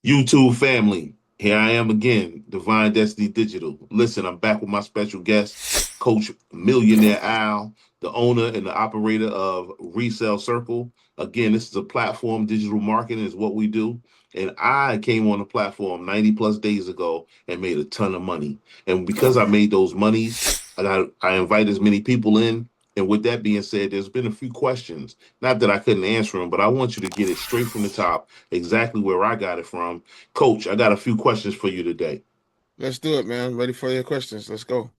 YouTube family, here I am again, Divine Destiny Digital. Listen, I'm back with my special guest, Coach Millionaire Al, the owner and the operator of Resell Circle. Again, this is a platform, digital marketing is what we do. And I came on the platform 90 plus days ago and made a ton of money. And because I made those monies, I invite as many people in. And with that being said, there's been a few questions. Not that I couldn't answer them, but I want you to get it straight from the top, exactly where I got it from. Coach, I got a few questions for you today. Let's do it, man. Ready for your questions. Let's go.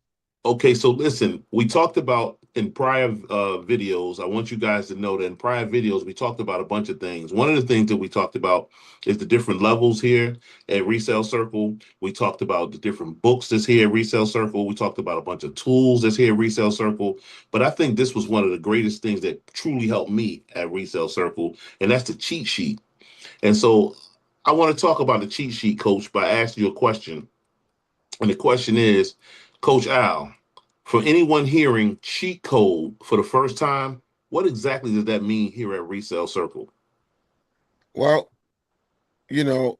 Okay, so listen, we talked about in prior videos. I want you guys to know that in prior videos, we talked about a bunch of things. One of the things that we talked about is the different levels here at Resell Circle. We talked about the different books that's here at Resell Circle. We talked about a bunch of tools that's here at Resell Circle. But I think this was one of the greatest things that truly helped me at Resell Circle, and that's the cheat sheet. And so I want to talk about the cheat sheet, Coach, by asking you a question. And the question is, Coach Al, for anyone hearing cheat code for the first time, what exactly does that mean here at Resell Circle? Well,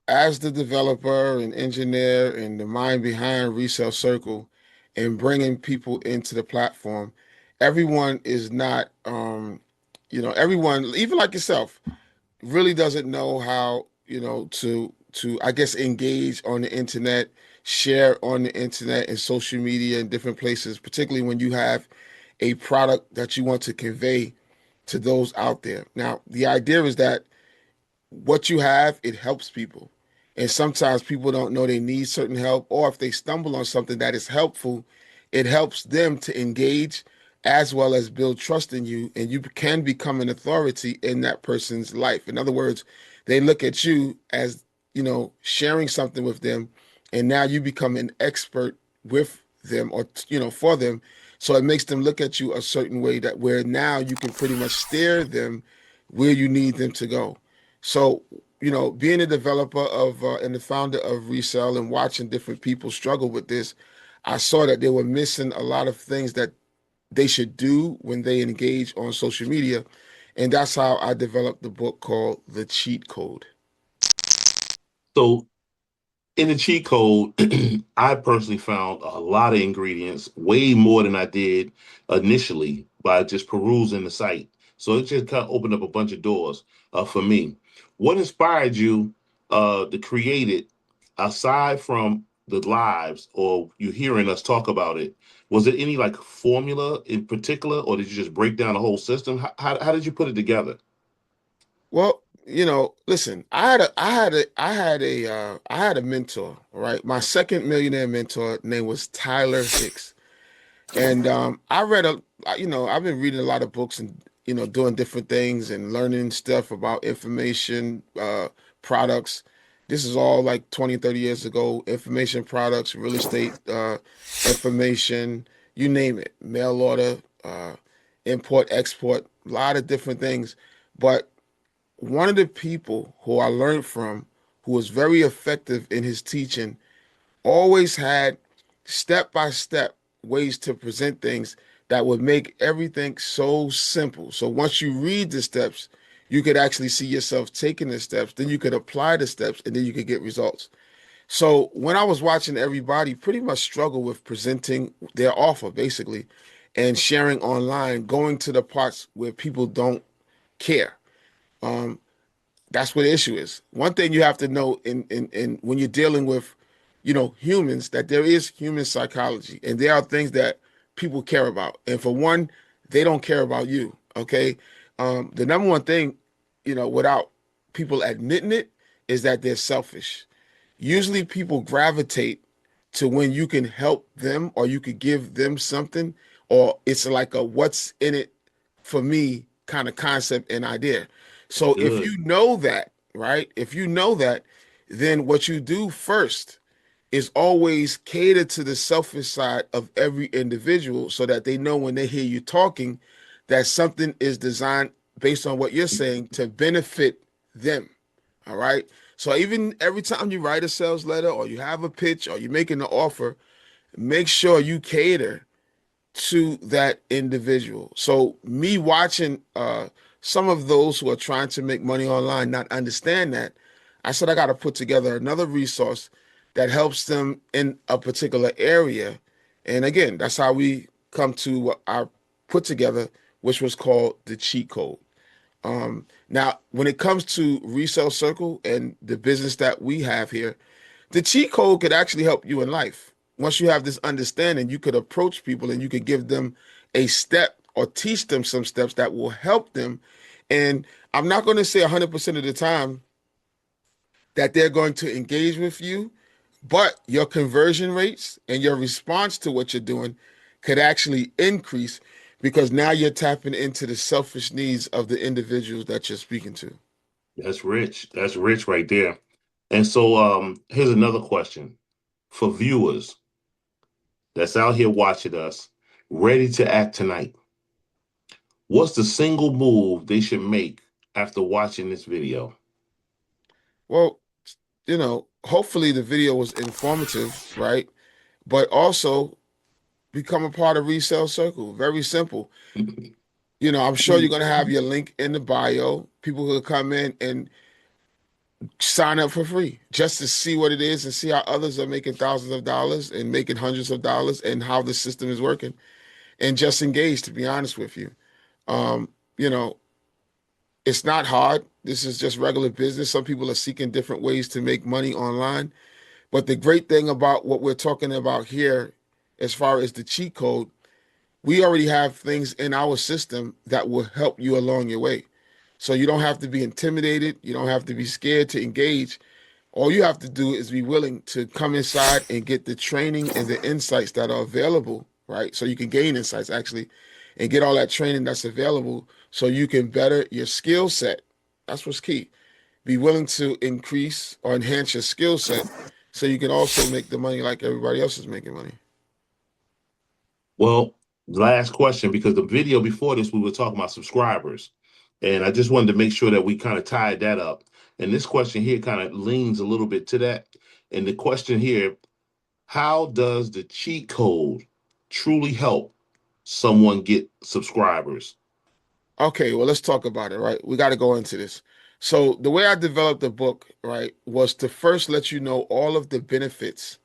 as the developer and engineer and the mind behind Resell Circle and bringing people into the platform, everyone is not, everyone, even like yourself, really doesn't know how, I guess, engage on the internet, share on the internet and social media and different places, particularly when you have a product that you want to convey to those out there. Now, the idea is that what you have, it helps people. And sometimes people don't know they need certain help, or if they stumble on something that is helpful, it helps them to engage as well as build trust in you, and you can become an authority in that person's life. In other words, they look at you as, sharing something with them, and now you become an expert with them or, for them. So it makes them look at you a certain way that where now you can pretty much steer them where you need them to go. So, being a developer of and the founder of Resell and watching different people struggle with this, I saw that they were missing a lot of things that they should do when they engage on social media. And that's how I developed the book called The Cheat Code. So, in the cheat code, I personally found a lot of ingredients, way more than I did initially by just perusing the site. So it just kind of opened up a bunch of doors for me. What inspired you to create it aside from the lives or you hearing us talk about it? Was there any like formula in particular, or did you just break down the whole system? How did you put it together? Well, listen, I had a mentor, right? My second millionaire mentor name was Tyler Hicks. And I read I've been reading a lot of books and doing different things and learning stuff about information products. This is all like 20, 30 years ago. Information products, real estate information, you name it, mail order, import, export, a lot of different things. But one of the people who I learned from, who was very effective in his teaching, always had step by step ways to present things that would make everything so simple. So once you read the steps, you could actually see yourself taking the steps, then you could apply the steps, and then you could get results. So when I was watching everybody pretty much struggle with presenting their offer, basically, and sharing online, going to the parts where people don't care. Um, that's what the issue is. One thing you have to know in when you're dealing with, humans, that there is human psychology and there are things that people care about. And for one, they don't care about you. Okay. The number one thing, without people admitting it, is that they're selfish. Usually people gravitate to when you can help them or you could give them something, or it's like a what's in it for me kind of concept and idea. So if Good. you know that, right? If you know that, then what you do first is always cater to the selfish side of every individual so that they know when they hear you talking that something is designed based on what you're saying to benefit them. All right. So even every time you write a sales letter or you have a pitch or you're making an offer, make sure you cater to that individual. So me watching some of those who are trying to make money online not understand that, I said I got to put together another resource that helps them in a particular area. And again, that's how we come to what I put together, which was called the cheat code. Now, when it comes to ResellCircle and the business that we have here, the cheat code could actually help you in life. Once you have this understanding, you could approach people and you could give them a step or teach them some steps that will help them. And I'm not going to say 100% of the time that they're going to engage with you, but your conversion rates and your response to what you're doing could actually increase because now you're tapping into the selfish needs of the individuals that you're speaking to. That's rich. That's rich right there. And so here's another question for viewers that's out here watching us, ready to act tonight. What's the single move they should make after watching this video? Well, hopefully the video was informative, right? But also become a part of ResellCircle. Very simple. I'm sure you're going to have your link in the bio. People will come in and sign up for free just to see what it is and see how others are making thousands of dollars and making hundreds of dollars and how the system is working. And just engage, to be honest with you. Um, you know, it's not hard. This is just regular business. Some people are seeking different ways to make money online. But the great thing about what we're talking about here, as far as the cheat code, we already have things in our system that will help you along your way. So you don't have to be intimidated. You don't have to be scared to engage. All you have to do is be willing to come inside and get the training and the insights that are available, right? So you can gain insights actually and get all that training that's available so you can better your skill set. That's what's key. Be willing to increase or enhance your skill set so you can also make the money like everybody else is making money. Well, last question, because the video before this, we were talking about subscribers. And I just wanted to make sure that we kind of tied that up. And this question here kind of leans a little bit to that. And the question here, how does the cheat code truly help someone get subscribers? Okay, well, let's talk about it, right? We got to go into this. So the way I developed the book, right, was to first let you know all of the benefits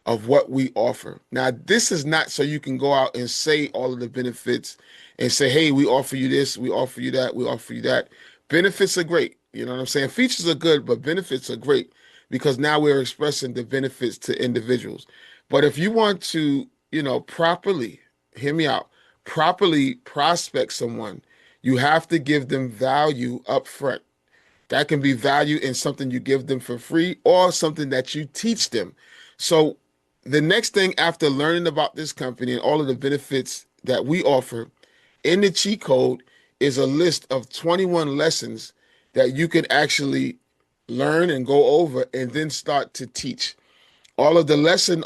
of what we offer. Now, this is not so you can go out and say all of the benefits and say, hey, we offer you this, we offer you that, we offer you that. Benefits are great. You know what I'm saying? Features are good, but benefits are great because now we're expressing the benefits to individuals. But if you want to, properly, hear me out, properly prospect someone, you have to give them value up front. That can be value in something you give them for free or something that you teach them. So the next thing after learning about this company and all of the benefits that we offer in the cheat code is a list of 21 lessons that you can actually learn and go over and then start to teach. All of the lessons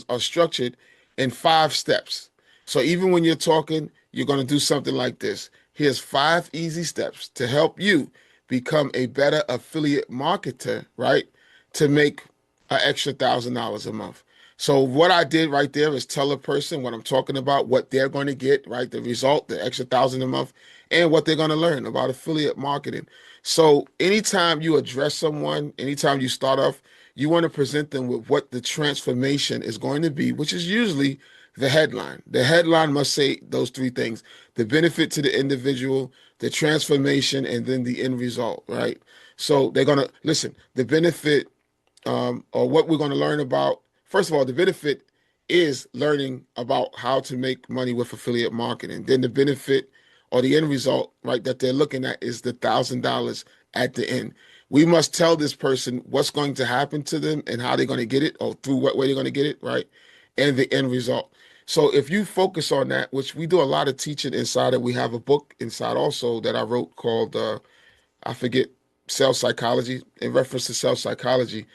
are structured in 5 steps. So even when you're talking, you're going to do something like this. Here's 5 easy steps to help you become a better affiliate marketer, right? To make an extra $1,000 a month. So what I did right there is tell a person what I'm talking about, what they're going to get, right? The result, the extra 1,000 a month, and what they're going to learn about affiliate marketing. So anytime you address someone, anytime you start off, you want to present them with what the transformation is going to be, which is usually the headline. The headline must say those 3 things: the benefit to the individual, the transformation, and then the end result, right? So they're going to listen, the benefit or what we're going to learn about. First of all, the benefit is learning about how to make money with affiliate marketing. Then the benefit or the end result, right, that they're looking at is the $1,000 at the end. We must tell this person what's going to happen to them and how they're going to get it or through what way they're going to get it, right? And the end result. So if you focus on that, which we do a lot of teaching inside it, we have a book inside also that I wrote called, I forget, Sales Psychology, in reference to sales psychology.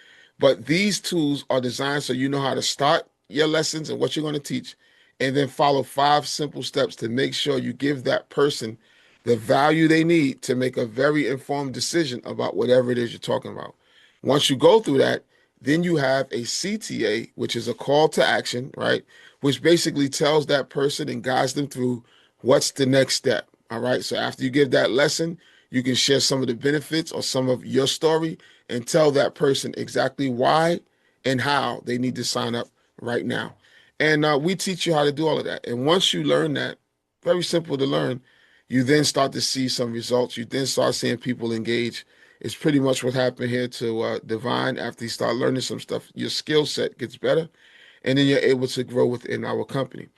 But these tools are designed so you know how to start your lessons and what you're going to teach, and then follow 5 simple steps to make sure you give that person the value they need to make a very informed decision about whatever it is you're talking about. Once you go through that, then you have a CTA, which is a call to action, right? Which basically tells that person and guides them through what's the next step. All right. So after you give that lesson, you can share some of the benefits or some of your story and tell that person exactly why and how they need to sign up right now. And we teach you how to do all of that. And once you learn that, very simple to learn, you then start to see some results. You then start seeing people engage. It's pretty much what happened here to Divine. After you start learning some stuff, your skill set gets better, and then you're able to grow within our company.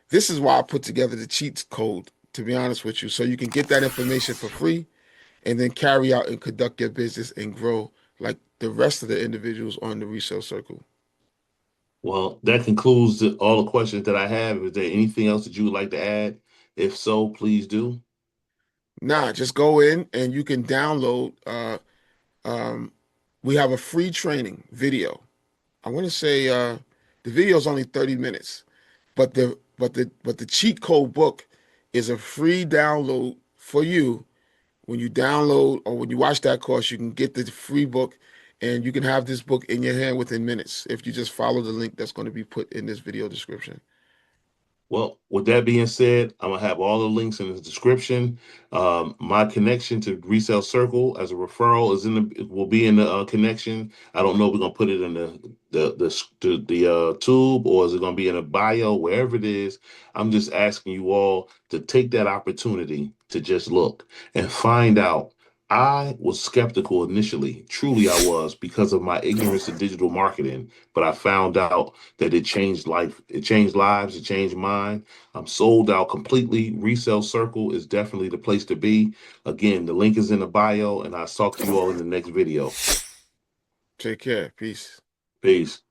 This is why I put together the cheat code, to be honest with you, so you can get that information for free and then carry out and conduct your business and grow like the rest of the individuals on the resale circle. Well, that concludes all the questions that I have. Is there anything else that you would like to add? If so, please do. Nah, just go in and you can download. Um, we have a free training video. I want to say the video is only 30 minutes, but the cheat code book is a free download for you. When you download or when you watch that course, you can get the free book and you can have this book in your hand within minutes if you just follow the link that's going to be put in this video description. Well, with that being said, I'm gonna have all the links in the description. My connection to Resell Circle as a referral is in the will be in the connection. I don't know if we're gonna put it in the tube or is it gonna be in a bio, wherever it is. I'm just asking you all to take that opportunity to just look and find out. I was skeptical initially, truly I was, because of my ignorance of digital marketing, but I found out that it changed life. It changed lives. It changed mine. I'm sold out completely. Resell Circle is definitely the place to be. Again, the link is in the bio, and I'll talk to you all in the next video. Take care. Peace. Peace.